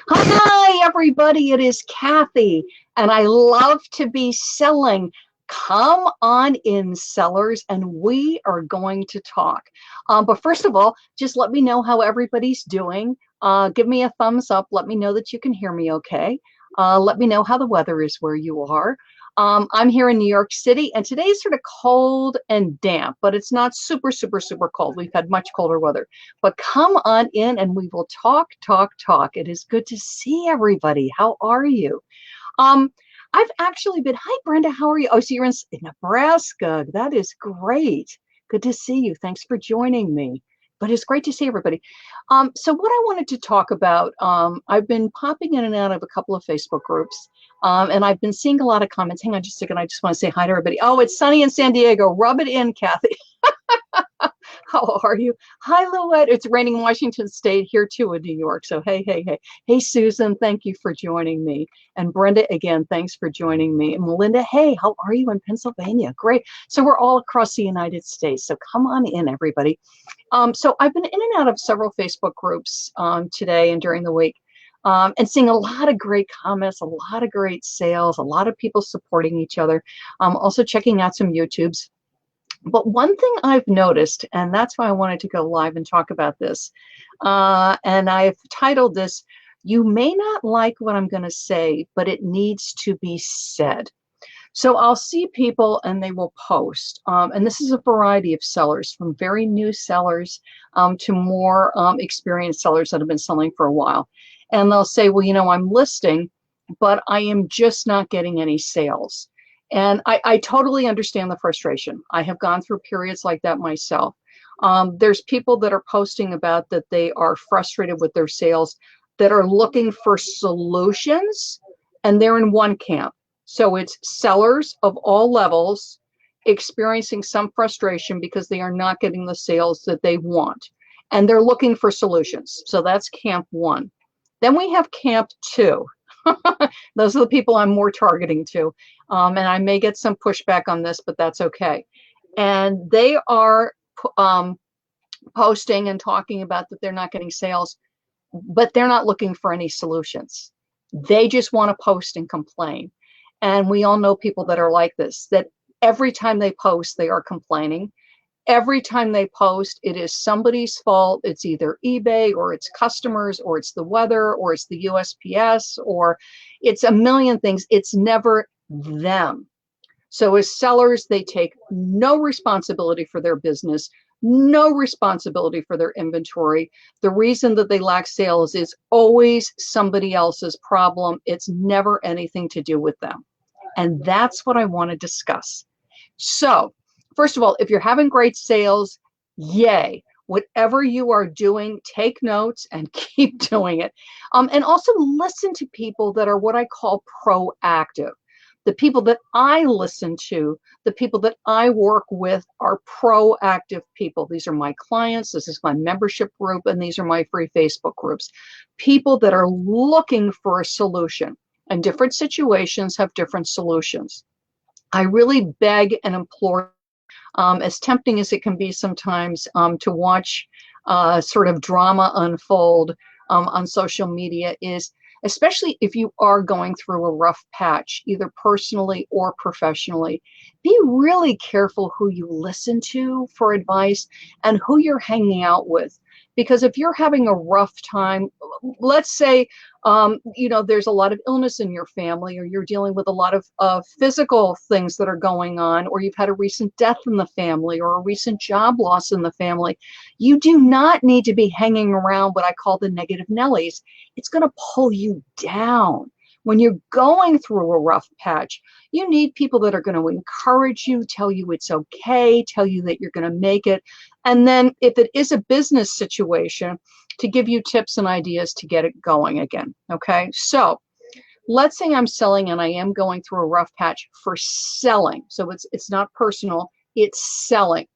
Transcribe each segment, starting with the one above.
Hi, everybody. It is Kathy, and I love to be selling. Come on in, sellers, and we are going to talk. But first of all, just let me know how everybody's doing. Give me a thumbs up. Let me know that you can hear me okay. Let me know how the weather is where you are. I'm here in New York City, and today's sort of cold and damp, but it's not super, super, super cold. We've had much colder weather. But come on in and we will talk, talk, talk. It is good to see everybody. How are you? Um, I've actually been, hi, Brenda, how are you? Oh, so you're in Nebraska. That is great. Good to see you. Thanks for joining me. But it's great to see everybody. So what I wanted to talk about, I've been popping in and out of a couple of Facebook groups, and I've been seeing a lot of comments. Hang on just a second. I just want to say hi to everybody. Oh, it's sunny in San Diego. Rub it in, Kathy. How are you? Hi, Louette. It's raining in Washington State, here too in New York. So hey, hey, hey. Hey, Susan, thank you for joining me. And Brenda, again, thanks for joining me. And Melinda, hey, how are you in Pennsylvania? Great. So we're all across the United States. So come on in, everybody. So I've been in and out of several Facebook groups today and during the week. And seeing a lot of great comments, a lot of great sales, a lot of people supporting each other. Also checking out some YouTubes. But one thing I've noticed, and that's why I wanted to go live and talk about this, and I've titled this, "You may not like what I'm going to say, but it needs to be said." So I'll see people and they will post, and this is a variety of sellers, from very new sellers to more experienced sellers that have been selling for a while. And they'll say, well, you know, I'm listing, but I am just not getting any sales. And I totally understand the frustration. I have gone through periods like that myself. There's people that are posting about that they are frustrated with their sales, that are looking for solutions, and they're in one camp. So it's sellers of all levels experiencing some frustration because they are not getting the sales that they want. And they're looking for solutions. So that's camp one. Then we have camp two. Those are the people I'm more targeting to. And I may get some pushback on this, but that's okay. And they are posting and talking about that they're not getting sales, but they're not looking for any solutions. They just want to post and complain. And we all know people that are like this, that every time they post, they are complaining. Every time they post, it is somebody's fault. It's either eBay or it's customers or it's the weather or it's the USPS or it's a million things. It's never them. So as sellers, they take no responsibility for their business, no responsibility for their inventory. The reason that they lack sales is always somebody else's problem. It's never anything to do with them. And that's what I want to discuss. So, first of all, if you're having great sales, yay. Whatever you are doing, take notes and keep doing it. And also listen to people that are what I call proactive. The people that I listen to, the people that I work with are proactive people. These are my clients, this is my membership group, and these are my free Facebook groups. People that are looking for a solution, and different situations have different solutions. I really beg and implore, as tempting as it can be sometimes, to watch sort of drama unfold on social media, is especially if you are going through a rough patch, either personally or professionally, be really careful who you listen to for advice and who you're hanging out with. Because if you're having a rough time, let's say, you know, there's a lot of illness in your family, or you're dealing with a lot of physical things that are going on, or you've had a recent death in the family or a recent job loss in the family, you do not need to be hanging around what I call the negative Nellies. It's going to pull you down. When you're going through a rough patch, you need people that are going to encourage you, tell you it's okay, tell you that you're going to make it. And then if it is a business situation, to give you tips and ideas to get it going again. Okay, so let's say I'm selling and I am going through a rough patch for selling. So it's not personal, it's selling.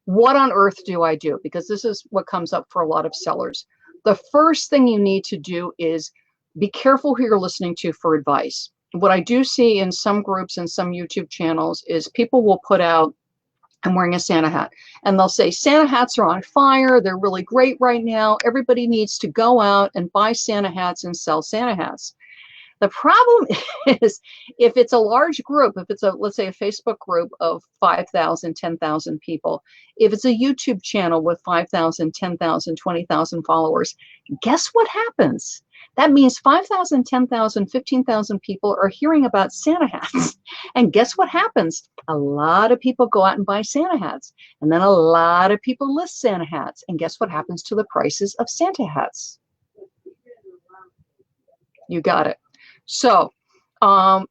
What on earth do I do? Because this is what comes up for a lot of sellers. The first thing you need to do is be careful who you're listening to for advice. What I do see in some groups and some YouTube channels is people will put out I'm wearing a Santa hat. And they'll say, Santa hats are on fire. They're really great right now. Everybody needs to go out and buy Santa hats and sell Santa hats. The problem is if it's a large group, if it's a, let's say a Facebook group of 5,000, 10,000 people, if it's a YouTube channel with 5,000, 10,000, 20,000 followers, guess what happens? That means 5,000, 10,000, 15,000 people are hearing about Santa hats. And guess what happens? A lot of people go out and buy Santa hats. And then a lot of people list Santa hats. And guess what happens to the prices of Santa hats? You got it. So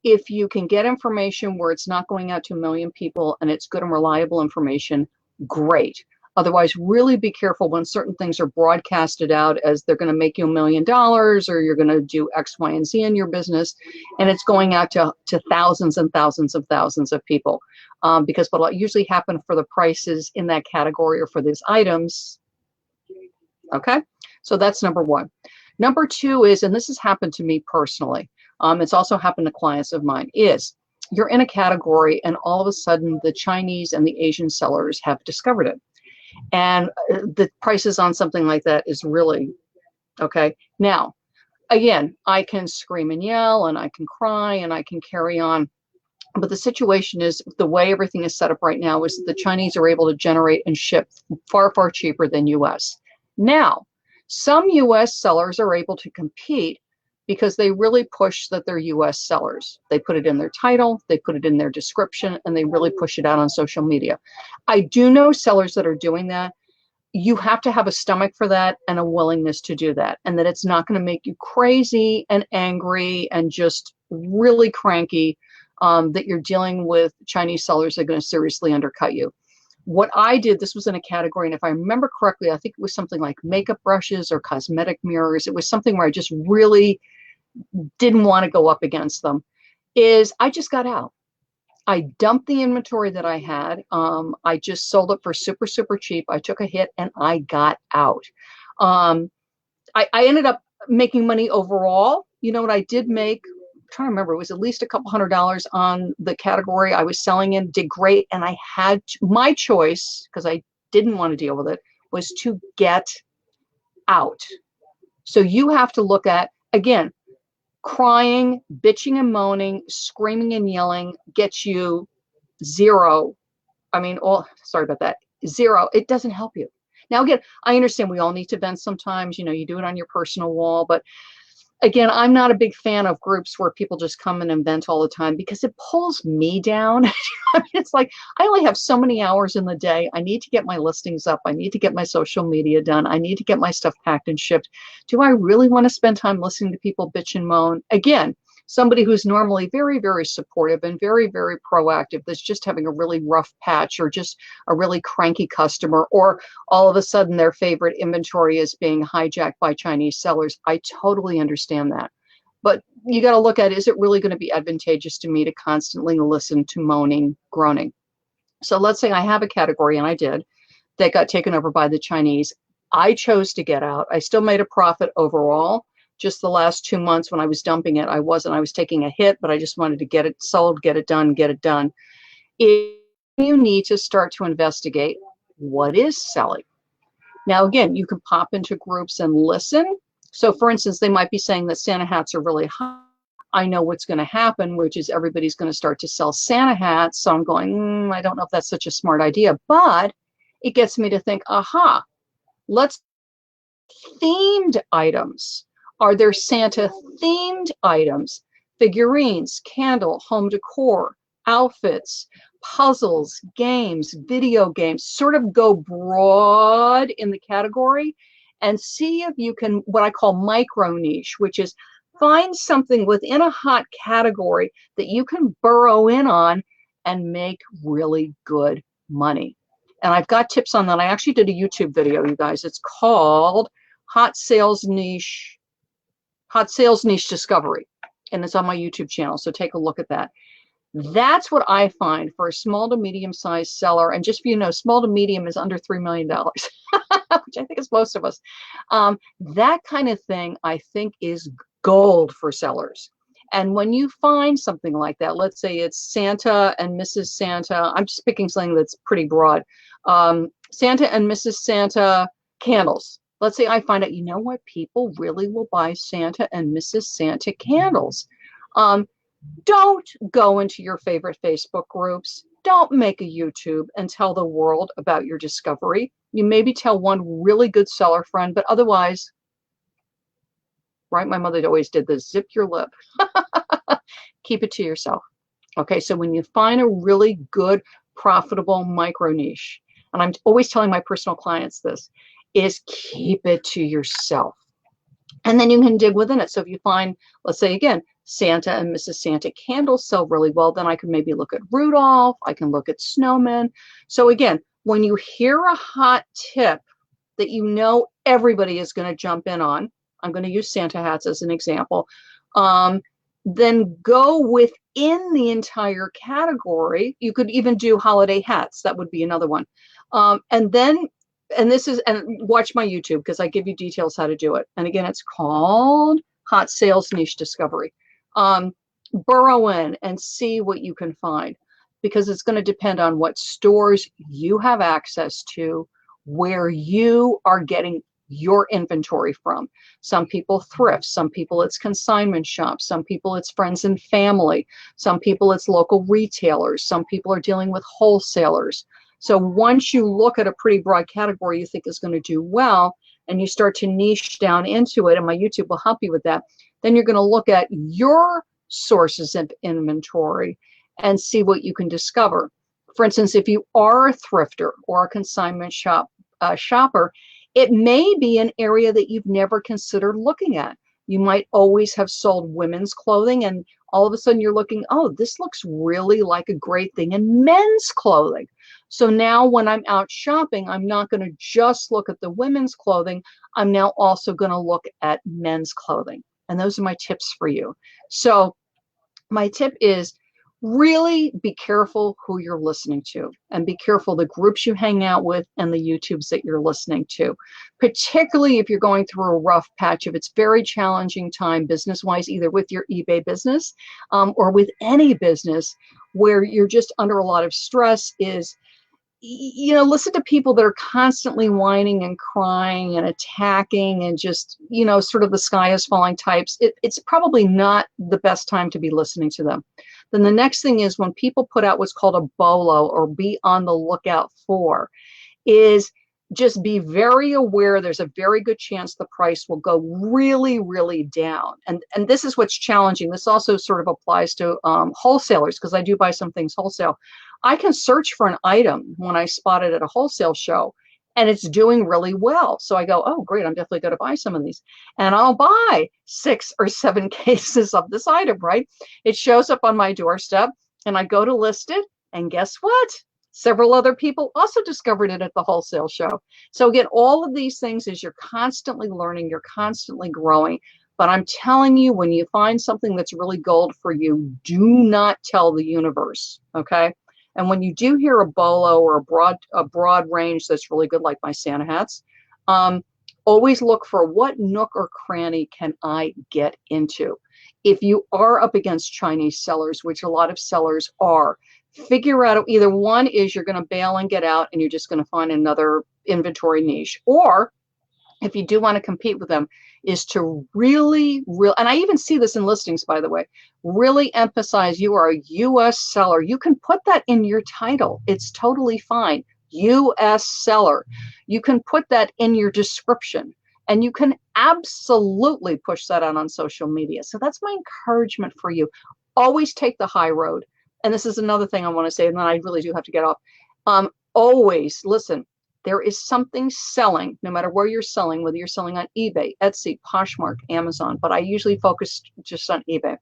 if you can get information where it's not going out to a million people and it's good and reliable information, great. Otherwise, really be careful when certain things are broadcasted out as they're going to make you $1 million or you're going to do X, Y, and Z in your business. And it's going out to thousands and thousands of thousands of people. Because what will usually happen for the prices in that category or for these items. Okay, so that's number one. Number two is, and this has happened to me personally, it's also happened to clients of mine, is you're in a category and all of a sudden the Chinese and the Asian sellers have discovered it. And the prices on something like that is really, okay. Now, again, I can scream and yell and I can cry and I can carry on. But the situation is the way everything is set up right now is the Chinese are able to generate and ship far, far cheaper than US. Now, some US sellers are able to compete because they really push that they're US sellers. They put it in their title, they put it in their description, and they really push it out on social media. I do know sellers that are doing that. You have to have a stomach for that and a willingness to do that, and that it's not going to make you crazy and angry and just really cranky that you're dealing with Chinese sellers that are going to seriously undercut you. What I did, this was in a category, and if I remember correctly, I think it was something like makeup brushes or cosmetic mirrors. It was something where I just really didn't want to go up against them, is I just got out. I dumped the inventory that I had. I just sold it for super, super cheap. I took a hit and I got out. I ended up making money overall. You know what I did make? I'm trying to remember. It was at least a couple $100 on the category I was selling in. Did great. And I had my choice, because I didn't want to deal with it, was to get out. So you have to look at, again, crying, bitching and moaning, screaming and yelling gets you zero. I mean, sorry about that. Zero. It doesn't help you. Now, again, I understand we all need to vent sometimes. You know, you do it on your personal wall. But again, I'm not a big fan of groups where people just come in and vent all the time because it pulls me down. I mean, it's like, I only have so many hours in the day. I need to get my listings up. I need to get my social media done. I need to get my stuff packed and shipped. Do I really want to spend time listening to people bitch and moan? Again, somebody who's normally very, very supportive and very, very proactive that's just having a really rough patch or just a really cranky customer, or all of a sudden their favorite inventory is being hijacked by Chinese sellers. I totally understand that. But you got to look at, is it really going to be advantageous to me to constantly listen to moaning, groaning? So let's say I have a category, and I did, that got taken over by the Chinese. I chose to get out. I still made a profit overall. Just the last 2 months when I was dumping it, I was taking a hit, but I just wanted to get it sold, get it done, get it done. You need to start to investigate what is selling. Now, again, you can pop into groups and listen. So for instance, they might be saying that Santa hats are really hot. I know what's going to happen, which is everybody's going to start to sell Santa hats. So I'm going, I don't know if that's such a smart idea, but it gets me to think, aha, let's themed items. Are there Santa themed items? Figurines, candle, home decor, outfits, puzzles, games, video games. Sort of go broad in the category and see if you can, what I call micro niche, which is find something within a hot category that you can burrow in on and make really good money. And I've got tips on that. I actually did a YouTube video, you guys. It's called Hot Sales Niche Discovery, and it's on my YouTube channel, so take a look at that. That's what I find for a small to medium sized seller, and just so you know, small to medium is under $3 million, which I think is most of us. That kind of thing I think is gold for sellers. And when you find something like that, let's say it's Santa and Mrs. Santa, I'm just picking something that's pretty broad. Santa and Mrs. Santa candles. Let's say I find out, you know what, people really will buy Santa and Mrs. Santa candles. Don't go into your favorite Facebook groups. Don't make a YouTube and tell the world about your discovery. You maybe tell one really good seller friend, but otherwise, right? My mother always did this, zip your lip. Keep it to yourself. Okay, so when you find a really good, profitable micro niche, and I'm always telling my personal clients this, is keep it to yourself. And then you can dig within it. So if you find, let's say again, Santa and Mrs. Santa candles sell really well, then I can maybe look at Rudolph, I can look at snowmen. So again, when you hear a hot tip that you know everybody is going to jump in on, I'm going to use Santa hats as an example, then go within the entire category. You could even do holiday hats. That would be another one. And watch my YouTube because I give you details how to do it. And again, it's called Hot Sales Niche Discovery. Burrow in and see what you can find, because it's going to depend on what stores you have access to, where you are getting your inventory from. Some people thrift, some people it's consignment shops, some people it's friends and family, some people it's local retailers, some people are dealing with wholesalers. So once you look at a pretty broad category you think is going to do well, and you start to niche down into it, and my YouTube will help you with that, then you're going to look at your sources of inventory and see what you can discover. For instance, if you are a thrifter or a consignment shopper, it may be an area that you've never considered looking at. You might always have sold women's clothing, and all of a sudden you're looking, oh, this looks really like a great thing in men's clothing. So now when I'm out shopping, I'm not going to just look at the women's clothing. I'm now also going to look at men's clothing. And those are my tips for you. So my tip is really be careful who you're listening to, and be careful the groups you hang out with and the YouTubes that you're listening to, particularly if you're going through a rough patch, if it's very challenging time business-wise, either with your eBay business or with any business where you're just under a lot of stress, is, you know, listen to people that are constantly whining and crying and attacking and just, you know, sort of the sky is falling types. It's probably not the best time to be listening to them. Then the next thing is when people put out what's called a BOLO, or be on the lookout for, is just be very aware there's a very good chance the price will go really, really down. And this is what's challenging. This also sort of applies to wholesalers, because I do buy some things wholesale. I can search for an item when I spot it at a wholesale show, and it's doing really well. So I go, oh, great, I'm definitely going to buy some of these. And I'll buy 6 or 7 cases of this item, right? It shows up on my doorstep, and I go to list it, and guess what? Several other people also discovered it at the wholesale show. So again, all of these things is you're constantly learning, you're constantly growing. But I'm telling you, when you find something that's really gold for you, do not tell the universe, okay? And when you do hear a BOLO or a broad range that's really good, like my Santa hats, always look for what nook or cranny can I get into. If you are up against Chinese sellers, which a lot of sellers are, figure out either one is you're going to bail and get out and you're just going to find another inventory niche, or if you do want to compete with them, is to really, and I even see this in listings, by the way, really emphasize you are a U.S. seller. You can put that in your title. It's totally fine. U.S. seller. You can put that in your description, and you can absolutely push that out on social media. So that's my encouragement for you. Always take the high road. And this is another thing I want to say, and then I really do have to get off. Always listen. There is something selling, no matter where you're selling, whether you're selling on eBay, Etsy, Poshmark, Amazon, but I usually focus just on eBay.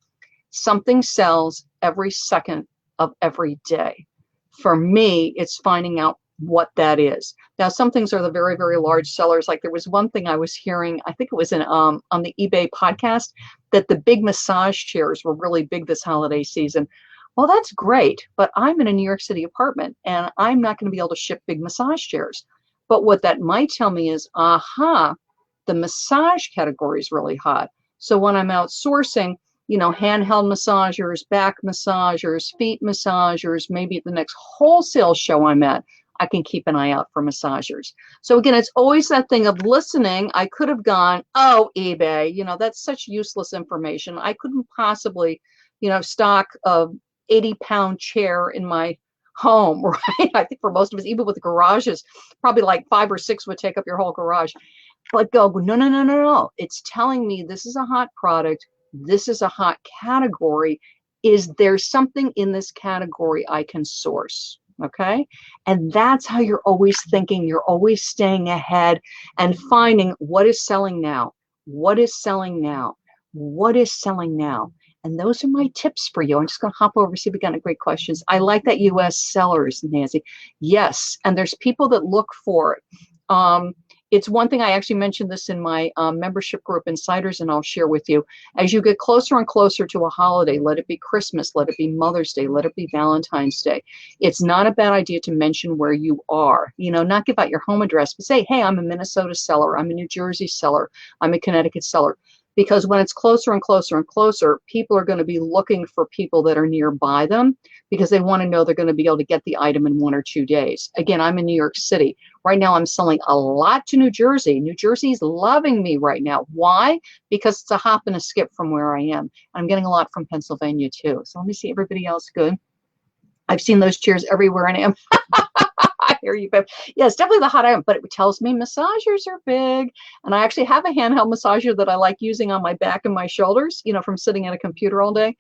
Something sells every second of every day. For me, it's finding out what that is. Now, some things are the very, very large sellers. Like there was one thing I was hearing, I think it was on the eBay podcast, that the big massage chairs were really big this holiday season. Well, that's great, but I'm in a New York City apartment and I'm not going to be able to ship big massage chairs. But what that might tell me is, the massage category is really hot. So when I'm outsourcing, handheld massagers, back massagers, feet massagers. Maybe at the next wholesale show I'm at, I can keep an eye out for massagers. So again, it's always that thing of listening. I could have gone, oh, eBay, that's such useless information. I couldn't possibly, stock a 80-pound chair in my home, right? I think for most of us, even with garages, probably like 5 or 6 would take up your whole garage. But go, no, no, no, no, no. It's telling me this is a hot product. This is a hot category. Is there something in this category I can source? Okay. And that's how you're always thinking. You're always staying ahead and finding what is selling now. What is selling now? What is selling now? And those are my tips for you. I'm just going to hop over, see if we got any great questions. I like that US sellers, Nancy. Yes. And there's people that look for it. It's one thing, I actually mentioned this in my membership group, Insiders, and I'll share with you. As you get closer and closer to a holiday, let it be Christmas, let it be Mother's Day, let it be Valentine's Day. It's not a bad idea to mention where you are, not give out your home address, but say, hey, I'm a Minnesota seller, I'm a New Jersey seller, I'm a Connecticut seller. Because when it's closer and closer and closer, people are going to be looking for people that are nearby them because they want to know they're going to be able to get the item in 1 or 2 days. Again, I'm in New York City. Right now, I'm selling a lot to New Jersey. New Jersey's loving me right now. Why? Because it's a hop and a skip from where I am. I'm getting a lot from Pennsylvania, too. So let me see everybody else good. I've seen those chairs everywhere I am. I hear you, babe. Yeah, it's definitely the hot item, but it tells me massagers are big. And I actually have a handheld massager that I like using on my back and my shoulders, from sitting at a computer all day.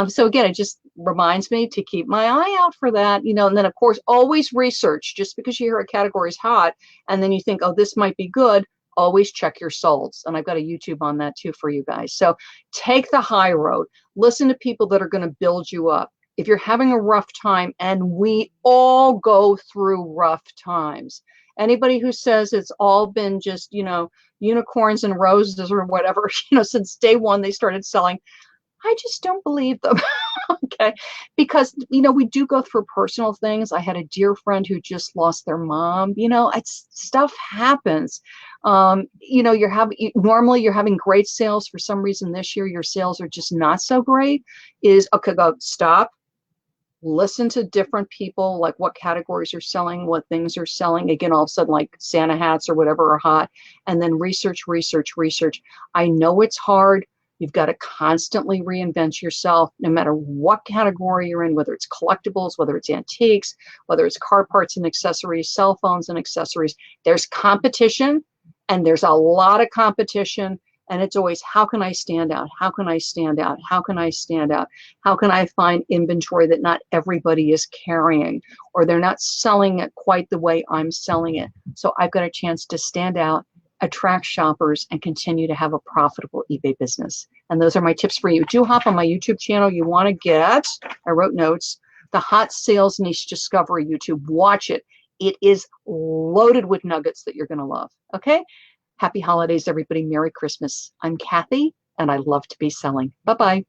So again, it just reminds me to keep my eye out for that, and then of course, always research. Just because you hear a category is hot and then you think, oh, this might be good, always check your solds. And I've got a YouTube on that too for you guys. So take the high road, listen to people that are going to build you up. If you're having a rough time, and we all go through rough times, anybody who says it's all been just, unicorns and roses or whatever, since day one they started selling, I just don't believe them. Okay. Because, we do go through personal things. I had a dear friend who just lost their mom. Stuff happens. Normally you're having great sales. For some reason this year, your sales are just not so great. Okay, go stop. Listen to different people, like what categories are selling, what things are selling. Again, all of a sudden, like Santa hats or whatever are hot. And then research. I know it's hard. You've got to constantly reinvent yourself, no matter what category you're in, whether it's collectibles, whether it's antiques, whether it's car parts and accessories, cell phones and accessories. There's competition, and there's a lot of competition. And it's always, how can I stand out? How can I stand out? How can I stand out? How can I find inventory that not everybody is carrying, or they're not selling it quite the way I'm selling it? So I've got a chance to stand out, attract shoppers, and continue to have a profitable eBay business. And those are my tips for you. Do hop on my YouTube channel. You want to get, I wrote notes, the Hot Sales Niche Discovery YouTube. Watch it. It is loaded with nuggets that you're going to love. Okay? Happy holidays, everybody. Merry Christmas. I'm Kathy, and I love to be selling. Bye-bye.